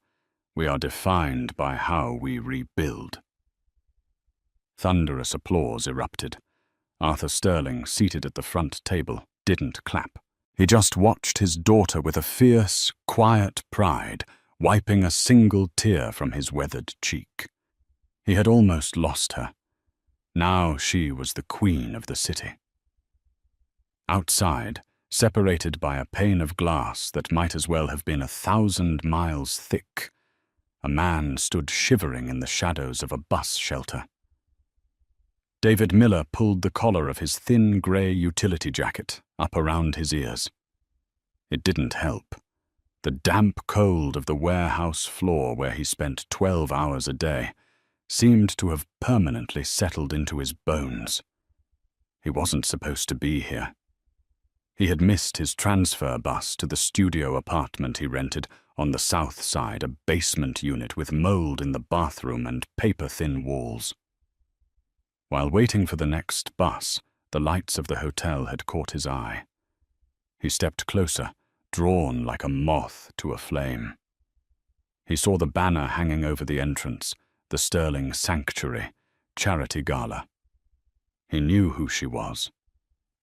We are defined by how we rebuild." Thunderous applause erupted. Arthur Sterling, seated at the front table, didn't clap. He just watched his daughter with a fierce, quiet pride, wiping a single tear from his weathered cheek. He had almost lost her. Now she was the queen of the city. Outside, separated by a pane of glass that might as well have been 1,000 miles thick, a man stood shivering in the shadows of a bus shelter. David Miller pulled the collar of his thin grey utility jacket up around his ears. It didn't help. The damp cold of the warehouse floor where he spent 12 hours a day seemed to have permanently settled into his bones. He wasn't supposed to be here. He had missed his transfer bus to the studio apartment he rented on the south side, a basement unit with mold in the bathroom and paper-thin walls. While waiting for the next bus, the lights of the hotel had caught his eye. He stepped closer, drawn like a moth to a flame. He saw the banner hanging over the entrance, the Sterling Sanctuary charity gala. He knew who she was.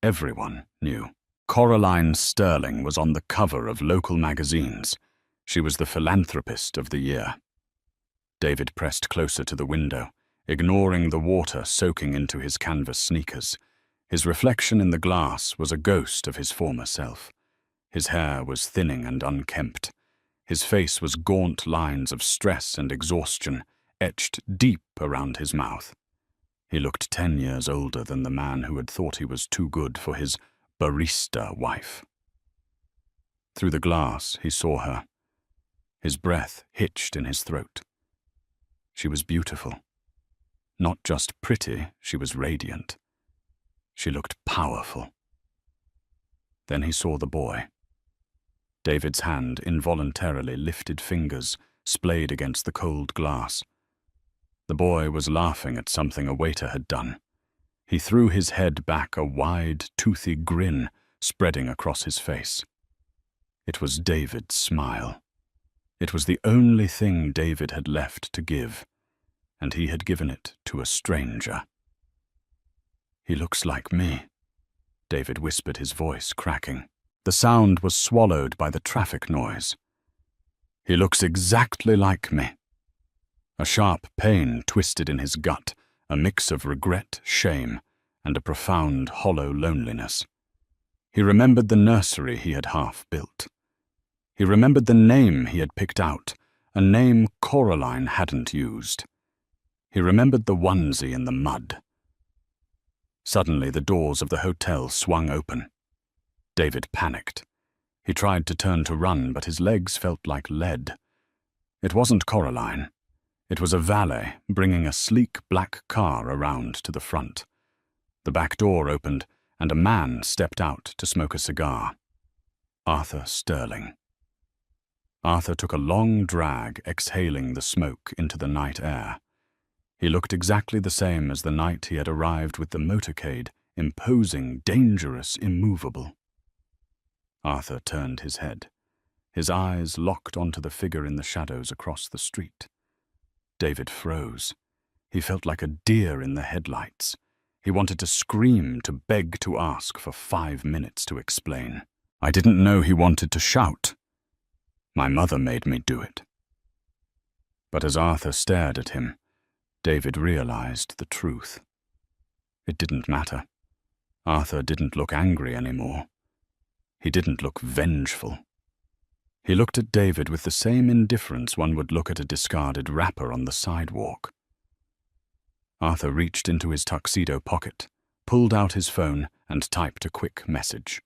Everyone knew. Coraline Sterling was on the cover of local magazines. She was the philanthropist of the year. David pressed closer to the window, ignoring the water soaking into his canvas sneakers. His reflection in the glass was a ghost of his former self. His hair was thinning and unkempt. His face was gaunt lines of stress and exhaustion, etched deep around his mouth. He looked 10 years older than the man who had thought he was too good for his barista wife. Through the glass, he saw her. His breath hitched in his throat. She was beautiful. Not just pretty, she was radiant. She looked powerful. Then he saw the boy. David's hand involuntarily lifted fingers, splayed against the cold glass. The boy was laughing at something a waiter had done. He threw his head back, a wide, toothy grin spreading across his face. It was David's smile. It was the only thing David had left to give, and he had given it to a stranger. "He looks like me," David whispered, his voice cracking. The sound was swallowed by the traffic noise. "He looks exactly like me." A sharp pain twisted in his gut, a mix of regret, shame, and a profound, hollow loneliness. He remembered the nursery he had half built. He remembered the name he had picked out, a name Coraline hadn't used. He remembered the onesie in the mud. Suddenly, the doors of the hotel swung open. David panicked. He tried to turn to run, but his legs felt like lead. It wasn't Coraline. It was a valet bringing a sleek black car around to the front. The back door opened, and a man stepped out to smoke a cigar. Arthur Sterling. Arthur took a long drag, exhaling the smoke into the night air. He looked exactly the same as the night he had arrived with the motorcade, imposing, dangerous, immovable. Arthur turned his head. His eyes locked onto the figure in the shadows across the street. David froze. He felt like a deer in the headlights. He wanted to scream, to beg, to ask for 5 minutes to explain. I didn't know he wanted to shout. My mother made me do it. But as Arthur stared at him, David realized the truth. It didn't matter. Arthur didn't look angry anymore. He didn't look vengeful. He looked at David with the same indifference one would look at a discarded wrapper on the sidewalk. Arthur reached into his tuxedo pocket, pulled out his phone, and typed a quick message.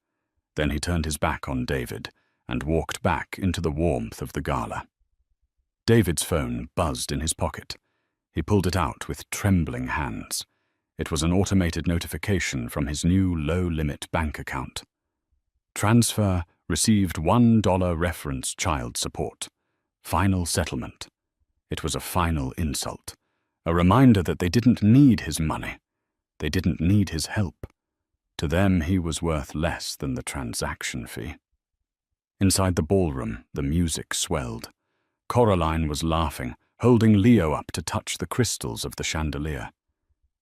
Then he turned his back on David and walked back into the warmth of the gala. David's phone buzzed in his pocket. He pulled it out with trembling hands. It was an automated notification from his new low-limit bank account. Transfer received $1 reference child support. Final settlement. It was a final insult. A reminder that they didn't need his money. They didn't need his help. To them, he was worth less than the transaction fee. Inside the ballroom, the music swelled. Coraline was laughing, holding Leo up to touch the crystals of the chandelier.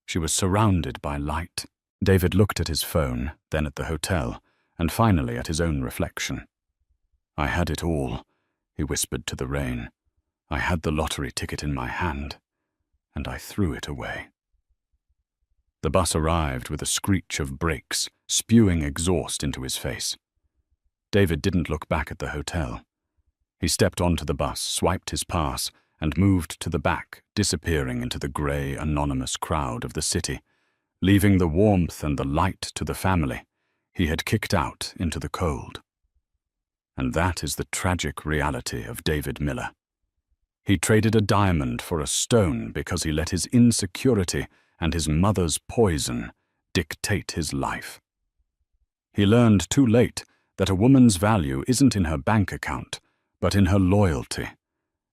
She was surrounded by light. David looked at his phone, then at the hotel, and finally at his own reflection. I had it all, he whispered to the rain. I had the lottery ticket in my hand, and I threw it away. The bus arrived with a screech of brakes, spewing exhaust into his face. David didn't look back at the hotel. He stepped onto the bus, swiped his pass, and moved to the back, disappearing into the grey, anonymous crowd of the city, leaving the warmth and the light to the family he had kicked out into the cold. And that is the tragic reality of David Miller. He traded a diamond for a stone because he let his insecurity and his mother's poison dictate his life. He learned too late that a woman's value isn't in her bank account, but in her loyalty,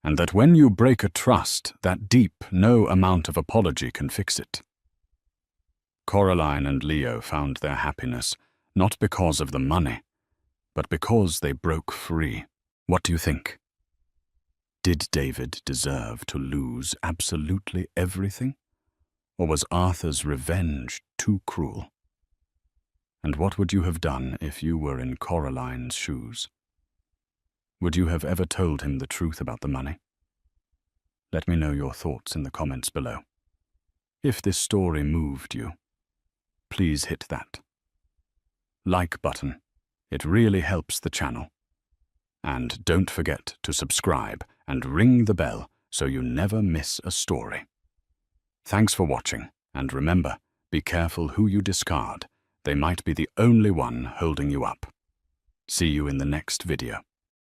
and that when you break a trust that deep, no amount of apology can fix it. Coraline and Leo found their happiness not because of the money, but because they broke free. What do you think? Did David deserve to lose absolutely everything? Or was Arthur's revenge too cruel? And what would you have done if you were in Coraline's shoes? Would you have ever told him the truth about the money? Let me know your thoughts in the comments below. If this story moved you, please hit that like button. It really helps the channel. And don't forget to subscribe and ring the bell so you never miss a story. Thanks for watching, and remember, be careful who you discard. They might be the only one holding you up. See you in the next video.